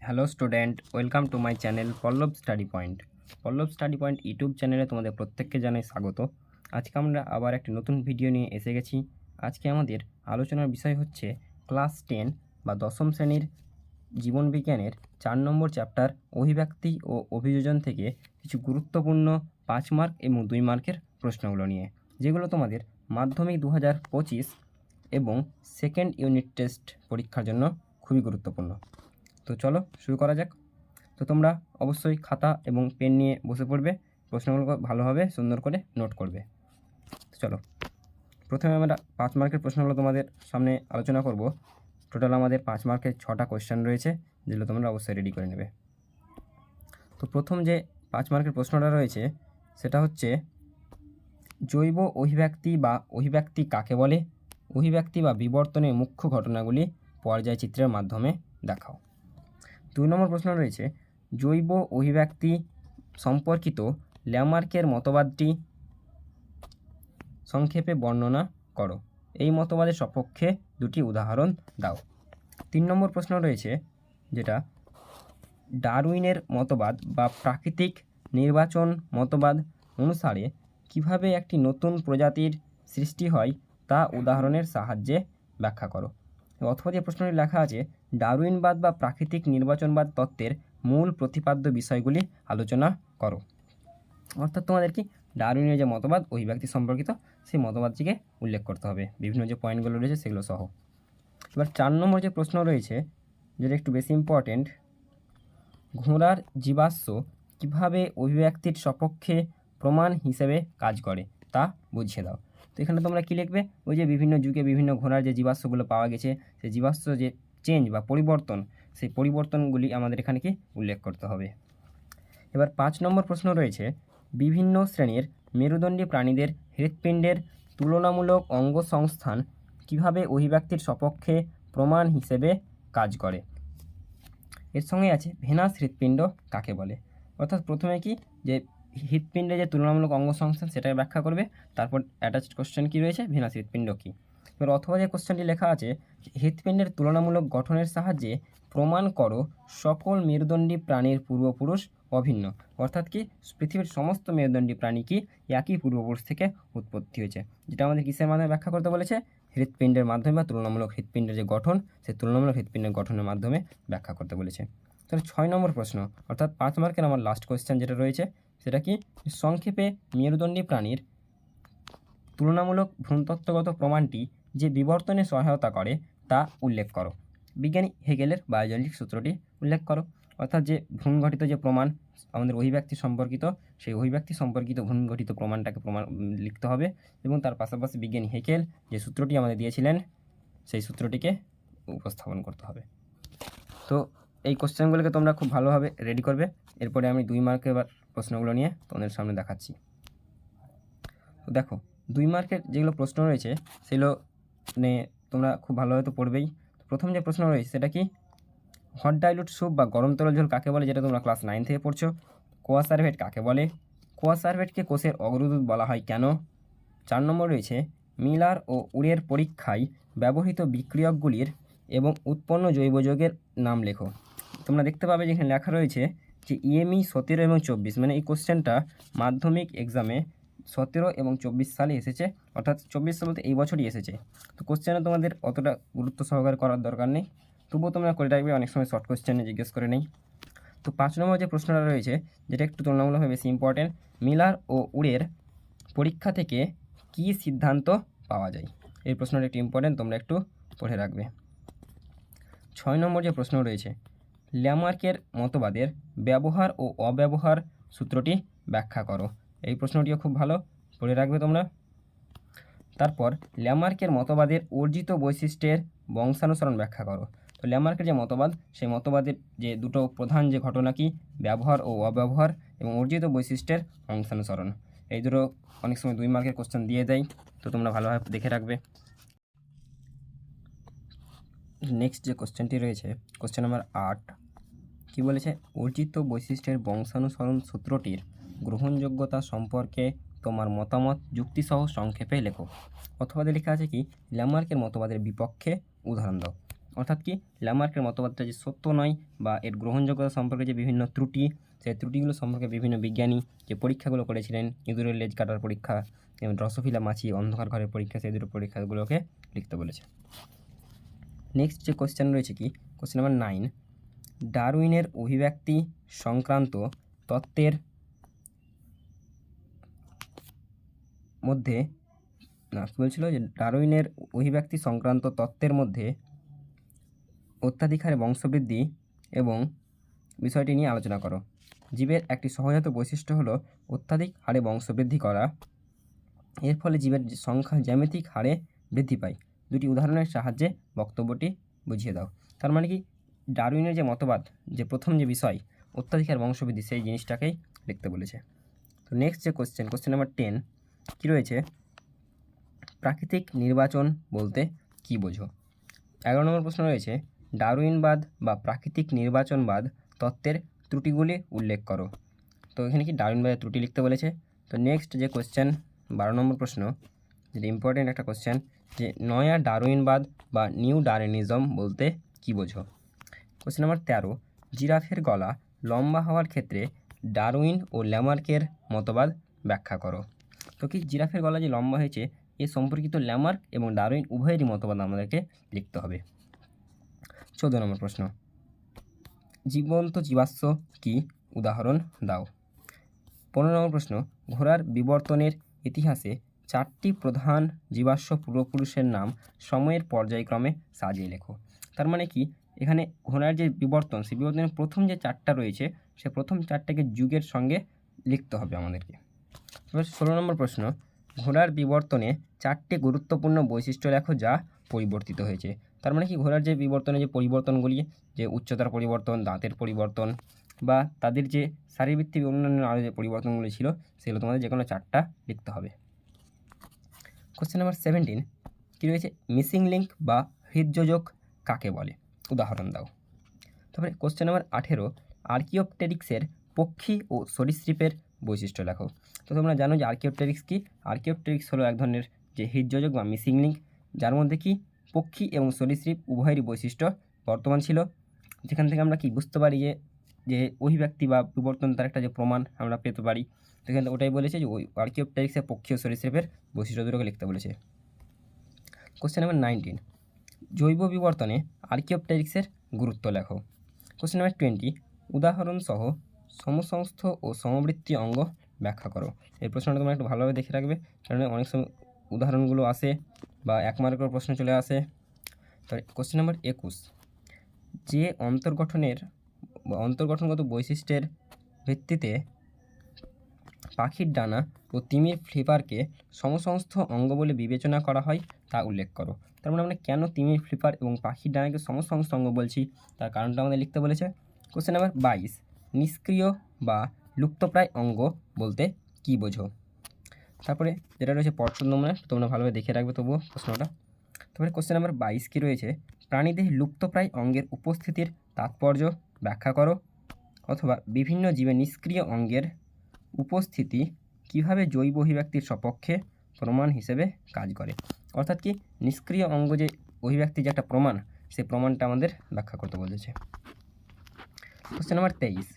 Hello student, welcome to my channel Pallab study point. Pallab study point YouTube চ্যানেলে তোমাদের প্রত্যেককে জানাই স্বাগত। আজকে আমরা আবার একটি নতুন ভিডিও নিয়ে এসে গেছি। আজকে আমাদের আলোচনার বিষয় হচ্ছে ক্লাস 10 বা দশম শ্রেণীর জীবনবিজ্ঞানের 4 নম্বর চ্যাপ্টার অভিব্যক্তি ও অভিযোজন থেকে কিছু গুরুত্বপূর্ণ 5 মার্ক এবং 2 মার্কের প্রশ্নগুলো নিয়ে, যেগুলো তোমাদের মাধ্যমিক 2025 এবং সেকেন্ড ইউনিট টেস্ট পরীক্ষার জন্য খুবই গুরুত্বপূর্ণ। তো চলো শুরু করা যাক। তো তোমরা অবশ্যই খাতা এবং পেন নিয়ে বসে পড়বে, প্রশ্নগুলো ভালোভাবে সুন্দর করে নোট করবে। তো চলো, প্রথমে আমরা 5 মার্কের প্রশ্নগুলো তোমাদের সামনে আলোচনা করব। টোটাল আমাদের 5 মার্কের 6টা কোয়েশ্চেন রয়েছে, যেগুলো তোমরা অবশ্যই রেডি করে নেবে। তো প্রথম যে 5 মার্কের প্রশ্নটা রয়েছে সেটা হচ্ছে, জৈব অভিব্যক্তি বা অভিব্যক্তি কাকে বলে? অভিব্যক্তি বা বিবর্তনের মুখ্য ঘটনাগুলি পর্যায়চিত্রের মাধ্যমে দেখাও। 2 নম্বর প্রশ্ন রয়েছে, জৈব অভিব্যক্তি সম্পর্কিত ল্যামার্কের মতবাদটি সংক্ষেপে বর্ণনা করো। এই মতবাদের সপক্ষে দুটি উদাহরণ দাও। 3 নম্বর প্রশ্ন রয়েছে, যেটা ডারউইনের মতবাদ বা প্রাকৃতিক নির্বাচন মতবাদ অনুসারে কিভাবে একটি নতুন প্রজাতির সৃষ্টি হয় তা উদাহরণের সাহায্যে ব্যাখ্যা করো। অথবা যে প্রশ্নটি লেখা আছে, ডারউইনবাদ বা প্রাকৃতিক নির্বাচনবাদ তত্ত্বের মূল প্রতিপাদ্য বিষয়গুলি আলোচনা করো। অর্থাৎ তোমাদের কি ডারউইনের যে মতবাদ অভিব্যক্তি সম্পর্কিত সেই মতবাদটিকে উল্লেখ করতে হবে, বিভিন্ন যে পয়েন্টগুলো রয়েছে সেগুলো সহ। এবার 4 নম্বর যে প্রশ্ন রয়েছে, যেটা একটু বেশি ইম্পর্টেন্ট, ঘোড়ার জীবাশ্ম কীভাবে অভিব্যক্তির সপক্ষে প্রমাণ হিসেবে কাজ করে তা বুঝিয়ে দাও। তো এখানে তোমরা কী লিখবে, ওই যে বিভিন্ন যুগে বিভিন্ন ঘোড়ার যে জীবাশ্মগুলো পাওয়া গেছে, সেই জীবাশ্ম যে চেঞ্জ বা পরিবর্তন, সেই পরিবর্তনগুলি আমাদের এখানে কি উল্লেখ করতে হবে। এবার 5 নম্বর প্রশ্ন রয়েছে, বিভিন্ন শ্রেণীর মেরুদণ্ডী প্রাণীদের হৃৎপিণ্ডের তুলনামূলক অঙ্গসংস্থান কীভাবে অভিব্যক্তির সপক্ষে প্রমাণ হিসেবে কাজ করে। এর সঙ্গে আছে ভেনাস হৃৎপিণ্ড কাকে বলে। অর্থাৎ প্রথমে কি যে হৃৎপিণ্ডে যে তুলনামূলক অঙ্গসংস্থান সেটাকে ব্যাখ্যা করবে, তারপর অ্যাটাচড কোশ্চেন কী রয়েছে, ভেনাস হৃৎপিণ্ড কী। এবার অথবা যে কোশ্চেনটি লেখা আছে, হৃৎপিণ্ডের তুলনামূলক গঠনের সাহায্যে প্রমাণ করো সকল মেরুদণ্ডী প্রাণীর পূর্বপুরুষ অভিন্ন। অর্থাৎ কি পৃথিবীর সমস্ত মেরুদণ্ডী প্রাণী কি একই পূর্বপুরুষ থেকে উৎপত্তি হয়েছে, যেটা আমাদের কিসের মাধ্যমে ব্যাখ্যা করতে বলেছে, হৃৎপিণ্ডের মাধ্যমে বা তুলনামূলক হৃৎপিণ্ডের যে গঠন, সেই তুলনামূলক হৃৎপিণ্ডের গঠনের মাধ্যমে ব্যাখ্যা করতে বলেছে। তাহলে 6 নম্বর প্রশ্ন, অর্থাৎ 5 মার্কের আমার লাস্ট কোয়েশ্চেন যেটা রয়েছে সেটা কি, সংক্ষেপে মেরুদণ্ডী প্রাণীর তুলনামূলক ভ্রূণতত্ত্বগত প্রমাণটি যে বিবর্তনে সহায়তা করে তা উল্লেখ করো। বিজ্ঞানী হেগেলের বায়োজেনেটিক সূত্রটি উল্লেখ করো। অর্থাৎ যে ভ্রূণঘটিত যে প্রমাণ আমাদের অভিব্যক্তি সম্পর্কিত, সেই অভিব্যক্তি সম্পর্কিত ভ্রূণঘটিত প্রমাণটাকে লিখতে হবে, এবং তার পাশাপাশি বিজ্ঞানী হেগেল যে সূত্রটি আমাদের দিয়েছিলেন সেই সূত্রটিকে উপস্থাপন করতে হবে। তো এই কোশ্চেনগুলোকে তোমরা খুব ভালোভাবে রেডি করবে। এরপরে আমি 2 মার্কের প্রশ্নগুলো নিয়ে তোমাদের সামনে দেখাচ্ছি। তো দেখো, 2 মার্কের যেগুলো প্রশ্ন রয়েছে সেগুলো নিয়ে তোমরা খুব ভালোভাবে তো পড়বেই। প্রথম যে প্রশ্ন রয়েছে সেটা কি, হট ডাইলুট স্যুপ বা গরম তরল ঝোল কাকে বলে, যেটা তোমরা ক্লাস 9 থেকে পড়ছো। কোয়া সার্ভেট কাকে বলে, কোয়া সার্ভেটকে কোষের অগ্রদূত বলা হয় কেন। 4 নম্বর রয়েছে, মিলার ও উরের পরীক্ষায় ব্যবহৃত বিক্রিয়কগুলির এবং উৎপন্ন জৈব যৌগের নাম লেখো। তোমরা দেখতে পাবে যেখানে লেখা রয়েছে যে ইএমই 17 এবং 24, মানে এই কোশ্চেনটা মাধ্যমিক এক্সামে 17 এবং 24 সালে এসেছে, অর্থাৎ 24 সাল বলতে এই বছরই এসেছে। তো কোশ্চেনে তোমাদের অতটা গুরুত্ব সহকারে করার দরকার নেই, তবুও তোমরা করে রাখবে, অনেক সময় শর্ট কোশ্চেনে জিজ্ঞেস করে নেই। তো 5 নম্বর যে প্রশ্নটা রয়েছে, যেটা একটু তুলনামূলকভাবে বেশি ইম্পর্টেন্ট, মিলার ও উরের পরীক্ষা থেকে কী সিদ্ধান্ত পাওয়া যায়। এই প্রশ্নটা একটু ইম্পর্টেন্ট, তোমরা একটু পড়ে রাখবে। 6 নম্বর যে প্রশ্ন রয়েছে, ল্যামার্কের মতবাদের ব্যবহার ও অব্যবহার সূত্রটি ব্যাখ্যা করো। এই প্রশ্নটিও খুব ভালো পড়ে রাখবে তোমরা। তারপর ল্যামার্কের মতবাদের অর্জিত বৈশিষ্ট্যের বংশানুসরণ ব্যাখ্যা করো। তো ল্যামার্কের যে মতবাদ, সেই মতবাদের যে দুটো প্রধান যে ঘটনা কি, ব্যবহার ও অব্যবহার এবং অর্জিত বৈশিষ্ট্যের বংশানুসরণ, এই দুটো অনেক সময় 2 মার্কের কোশ্চেন দিয়ে দেয়, তো তোমরা ভালোভাবে দেখে রাখবে। নেক্সট যে কোশ্চেনটি রয়েছে, কোশ্চেন নাম্বার 8, কি বলেছে, অর্জিত বৈশিষ্ট্যের বংশানুসরণ সূত্রটির গ্রহণযোগ্যতা সম্পর্কে তোমার মতামত যুক্তিসহ সংক্ষেপে লেখো। অথবা লেখা আছে কি, ল্যামার্কের মতবাদের বিপক্ষে উদাহরণ দাও। অর্থাৎ কি ল্যামার্কের মতবাদটা যে সত্য নয় বা এর গ্রহণযোগ্যতা সম্পর্কে যে বিভিন্ন ত্রুটি, সেই ত্রুটিগুলো সম্পর্কে বিভিন্ন বিজ্ঞানী যে পরীক্ষাগুলো করেছিলেন, ইঁদুরের লেজ কাটার পরীক্ষা এবং ড্রসোফিলা মাছি অন্ধকার ঘরের পরীক্ষা, সেই দুটো পরীক্ষাগুলোকে লিখতে বলেছে। নেক্সট যে কোশ্চেন রয়েছে কি কোশ্চেন নাম্বার 9, ডারউইনের অভিব্যক্তি সংক্রান্ত তত্ত্বের মধ্যে কী বলছিল যে ডারউইনের অভিব্যক্তি সংক্রান্ত তত্ত্বের মধ্যে অত্যাধিক হারে বংশবৃদ্ধি এবং বিষয়টি নিয়ে আলোচনা করো। জীবের একটি সহজাত বৈশিষ্ট্য হলো অত্যাধিক হারে বংশবৃদ্ধি করা। এর ফলে জীবের সংখ্যা জ্যামিতিক হারে বৃদ্ধি পায়। দুটি উদাহরণের সাহায্যে বক্তব্যটি বুঝিয়ে দাও। তার মানে কি ডারউইনের যে মতবাদ, যে প্রথম যে বিষয় অত্যাধিক হারে বংশবৃদ্ধি, সেই জিনিসটাকেই লিখতে বলেছে। তো নেক্সট যে কোশ্চেন নাম্বার 10 কী রয়েছে, প্রাকৃতিক নির্বাচন বলতে কী বোঝো? 11 নম্বর প্রশ্ন রয়েছে, ডারউইনবাদ বা প্রাকৃতিক নির্বাচনবাদ তত্ত্বের ত্রুটিগুলি উল্লেখ করো। তো এখানে কি ডারউইনবাদের ত্রুটি লিখতে বলেছে। তো নেক্সট যে কোশ্চেন 12 নম্বর প্রশ্ন, যেটা ইম্পর্টেন্ট একটা কোশ্চেন, যে নয়া ডারউইনবাদ বা নিউ ডারউইনিজম বলতে কী বোঝো? কোশ্চেন নাম্বার 13, জিরাফের গলা লম্বা হওয়ার ক্ষেত্রে ডারউইন ও ল্যামার্কের মতবাদ ব্যাখ্যা করো। তো কি জিরাফের গলা যে লম্বা হয়েছে এ সম্পর্কিত ল্যামার্ক এবং ডারউইন উভয়েরই মতবাদ আমাদেরকে লিখতে হবে। 14 নম্বর প্রশ্ন, জীবন্ত জীবাশ্ম কি উদাহরণ দাও। 15 নম্বর প্রশ্ন, ঘোড়ার বিবর্তনের ইতিহাসে 4টি প্রধান জীবাশ্ম পূর্বপুরুষের নাম সময়ের পর্যায়ক্রমে সাজিয়ে লেখো। তার মানে কি এখানে ঘোড়ার যে বিবর্তন, সেই বিবর্তনের প্রথম যে 4টা রয়েছে সে প্রথম 4টাকে যুগের সঙ্গে লিখতে হবে আমাদেরকে। এবার 16 নম্বর প্রশ্ন, ঘোড়ার বিবর্তনে 4টি গুরুত্বপূর্ণ বৈশিষ্ট্য লেখো যা পরিবর্তিত হয়েছে। তার মানে কি ঘোড়ার যে বিবর্তনে যে পরিবর্তনগুলি, যে উচ্চতার পরিবর্তন, দাঁতের পরিবর্তন বা তাদের যে শারীরবৃত্তিক অন্যান্য আরও যে পরিবর্তনগুলি ছিল সেগুলো তোমাদের যে কোনো 4টা লিখতে হবে। কোশ্চেন নাম্বার 17 কী রয়েছে, মিসিং লিঙ্ক বা হৃদযোজক কাকে বলে উদাহরণ দাও। তারপরে কোশ্চেন নাম্বার 18, আর্কিওপটেরিক্সের পক্ষী ও সরীসৃপের বৈশিষ্ট্য লেখো। তো তোমরা জানো যে আর্কিওপটেরিক্স কি, আর্কিওপটেরিক্স হলো এক ধরনের যে হৃদযোজক বা মিসিং লিঙ্ক, যার মধ্যে কি পক্ষী এবং সরীসৃপ উভয়েরই বৈশিষ্ট্য বর্তমান ছিল, যেখান থেকে আমরা কি বুঝতে পারি যে অভিব্যক্তি বা বিবর্তন তার একটা যে প্রমাণ আমরা পেতে পারি। তো এখানে ওটাই বলেছে যে ওই আর্কিওপটেরিক্সের পক্ষী ও সরীসৃপের বৈশিষ্ট্য দুটোকে লিখতে বলেছে। কোশ্চেন নাম্বার 19, জৈব বিবর্তনে আর্কিওপটেরিক্সের গুরুত্ব লেখো। কোশ্চেন নাম্বার 20, উদাহরণসহ সমসংস্থ ও সমবৃত্তি অঙ্গ ব্যাখ্যা করো। এই প্রশ্নটা তোমরা একটু ভালোভাবে দেখে রাখবে, কারণ অনেক সময় উদাহরণগুলো আসে বা 1 মার্কের প্রশ্ন চলে আসে। তো কোশ্চেন নাম্বার 21, যে অন্তর্গঠনগত বৈশিষ্ট্যের ভিত্তিতে পাখির ডানা ও তিমির ফ্লিপারকে সমসংস্থ অঙ্গ বলে বিবেচনা করা হয় তা উল্লেখ করো। তার মানে আমরা কেন তিমির ফ্লিপার এবং পাখির ডানাকে সমসংস্থ অঙ্গ বলছি তার কারণটা আমাদের লিখতে বলেছে। কোশ্চেন নাম্বার 22, নিষ্ক্রিয় বা লুপ্তপ্রায় অঙ্গ বলতে কী বোঝো। তারপরে যেটা রয়েছে পর্ষদ নমুনা, তোমরা ভালোভাবে দেখে রাখবে তবুও প্রশ্নটা। তারপরে কোশ্চেন নাম্বার 22 কী রয়েছে, প্রাণীদেহে লুপ্তপ্রায় অঙ্গের উপস্থিতির তাৎপর্য ব্যাখ্যা করো, অথবা বিভিন্ন জীবের নিষ্ক্রিয় অঙ্গের উপস্থিতি কিভাবে জৈব অভিব্যক্তির সপক্ষে প্রমাণ হিসেবে কাজ করে। অর্থাৎ কি নিষ্ক্রিয় অঙ্গ যে অভিব্যক্তি যে একটা প্রমাণ, সেই প্রমাণটা আমাদের ব্যাখ্যা করতে বলেছে। কোশ্চেন নাম্বার 23,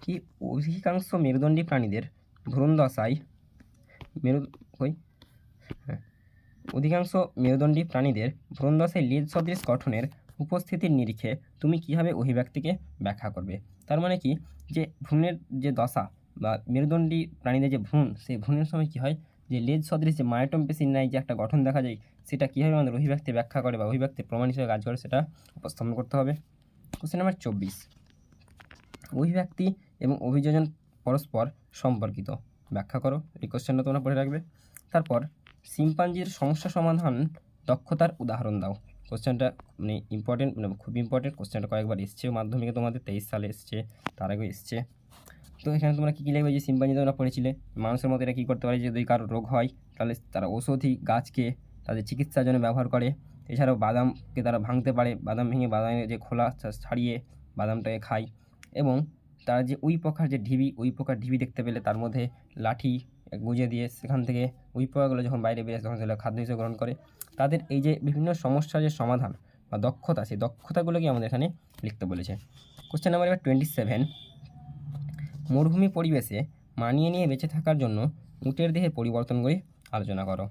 কি অধিকাংশ মেরুদণ্ডী প্রাণীদের ভ্রূণদশায় লেজ সদৃশ গঠনের উপস্থিতির নিরিখে তুমি কীভাবে অভিব্যক্তিকে ব্যাখ্যা করবে। তার মানে কি যে ভ্রূণের যে দশা বা মেরুদণ্ডী প্রাণীদের যে ভ্রূণ, সেই ভ্রূণের সময় কী হয় যে লেজ সদৃশ যে মায়োটম পেশির ন্যায় যে একটা গঠন দেখা যায়, সেটা কীভাবে আমাদের অভিব্যক্তি ব্যাখ্যা করে বা অভিব্যক্তির প্রমাণ হিসেবে কাজ করে সেটা উপস্থাপন করতে হবে। কোশ্চেন নাম্বার 24, অভিব্যক্তি এবং অভিযোজন পরস্পর সম্পর্কিত ব্যাখ্যা করো। এই কোশ্চেনটা তোমরা পড়ে রাখবে। তারপর শিম্পাঞ্জির সমস্যা সমাধান দক্ষতার উদাহরণ দাও। কোশ্চেনটা মানে ইম্পর্টেন্ট, মানে খুব ইম্পর্টেন্ট কোশ্চেনটা, কয়েকবার এসছে মাধ্যমিকে, তোমাদের 23 সালে এসছে, তার আগে এসছে। তো এখানে তোমরা কী কী লিখবে, যে শিম্পাঞ্জি তোমরা পড়েছিলে মানুষের মতো এরা কী করতে পারে, যদি কারো রোগ হয় তাহলে তারা ঔষধি গাছকে তাদের চিকিৎসার জন্য ব্যবহার করে। এছাড়াও বাদামকে তারা ভাঙতে পারে, বাদাম ভেঙে বাদামের যে খোলা ছাড়িয়ে বাদামটাকে খায়। এবং তারা যে উই পোকার যে ঢিবি, উই পোকার ঢিবি দেখতে পেলে তার মধ্যে লাঠি গুঁজে দিয়ে সেখান থেকে উই পোকাগুলো যখন বাইরে বেরিয়ে আসে তখন সেগুলো খাদ্য হিসেবে গ্রহণ করে। তাদের এই যে বিভিন্ন সমস্যার যে সমাধান বা দক্ষতা, সেই দক্ষতাগুলোকে আমাদের এখানে লিখতে বলেছে। কোশ্চেন নাম্বার এবার 27, মরুভূমি পরিবেশে মানিয়ে নিয়ে বেঁচে থাকার জন্য উটের দেহের পরিবর্তনগুলি আলোচনা করো।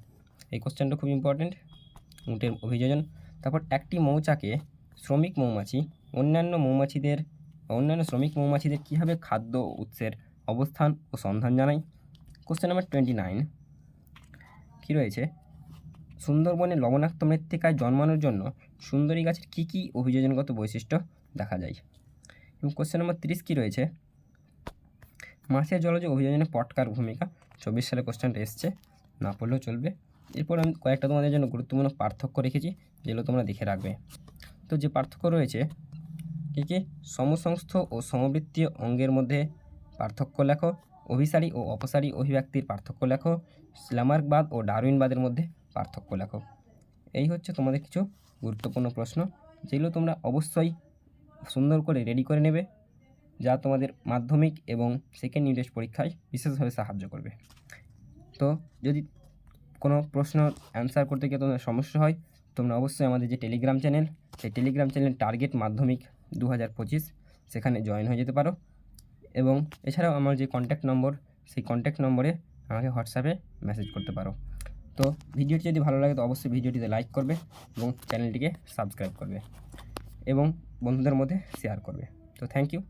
এই কোশ্চেনটা খুব ইম্পর্টেন্ট, উটের অভিযোজন। তারপর একটি মৌচাকে শ্রমিক মৌমাছি অন্যান্য শ্রমিক মৌমাছিদের কীভাবে খাদ্য উৎসের অবস্থান ও সন্ধান জানায়। কোশ্চেন নাম্বার 29, কী রয়েছে, সুন্দরবনে লবণাক্ত মৃত্তিকায় জন্মানোর জন্য সুন্দরী গাছের কী কী অভিযোজনগত বৈশিষ্ট্য দেখা যায়। এবং কোশ্চেন নম্বর 30 কী রয়েছে, মাছের জলজ অভিযোজনে পটকার ভূমিকা। 24 সালে কোশ্চেনটা এসছে, না পড়লেও চলবে। এরপর আমি কয়েকটা তোমাদের জন্য গুরুত্বপূর্ণ পার্থক্য রেখেছি, যেগুলো তোমরা দেখে রাখবে। তো যে পার্থক্য রয়েছে কী কী, সমসংস্থ ও সমবৃত্তীয় অঙ্গের মধ্যে পার্থক্য লেখো, অভিসারী ও অপসারী অভিব্যক্তির পার্থক্য লেখো, লামার্কবাদ ও ডারউইনবাদের মধ্যে পার্থক্য লেখো। এই হচ্ছে তোমাদের কিছু গুরুত্বপূর্ণ প্রশ্ন, যেগুলো তোমরা অবশ্যই সুন্দর করে রেডি করে নেবে, যা তোমাদের মাধ্যমিক এবং সেকেন্ড ইউনিট টেস্ট পরীক্ষায় বিশেষভাবে সাহায্য করবে। তো যদি কোনো প্রশ্ন অ্যান্সার করতে গিয়ে তোমাদের সমস্যা হয়, তোমরা অবশ্যই আমাদের যে টেলিগ্রাম চ্যানেল, সেই টেলিগ্রাম চ্যানেল টার্গেট মাধ্যমিক 2025, সেখানে জয়েন হয়ে যেতে পারো। এবং এছাড়াও আমার যে কন্ট্যাক্ট নম্বর, সেই কন্ট্যাক্ট নম্বরে আমাকে হোয়াটসঅ্যাপে মেসেজ করতে পারো। তো ভিডিওটি যদি ভালো লাগে তো অবশ্যই ভিডিওটিতে লাইক করবে এবং চ্যানেলটিকে সাবস্ক্রাইব করবে এবং বন্ধুদের মধ্যে শেয়ার করবে। তো থ্যাংক ইউ।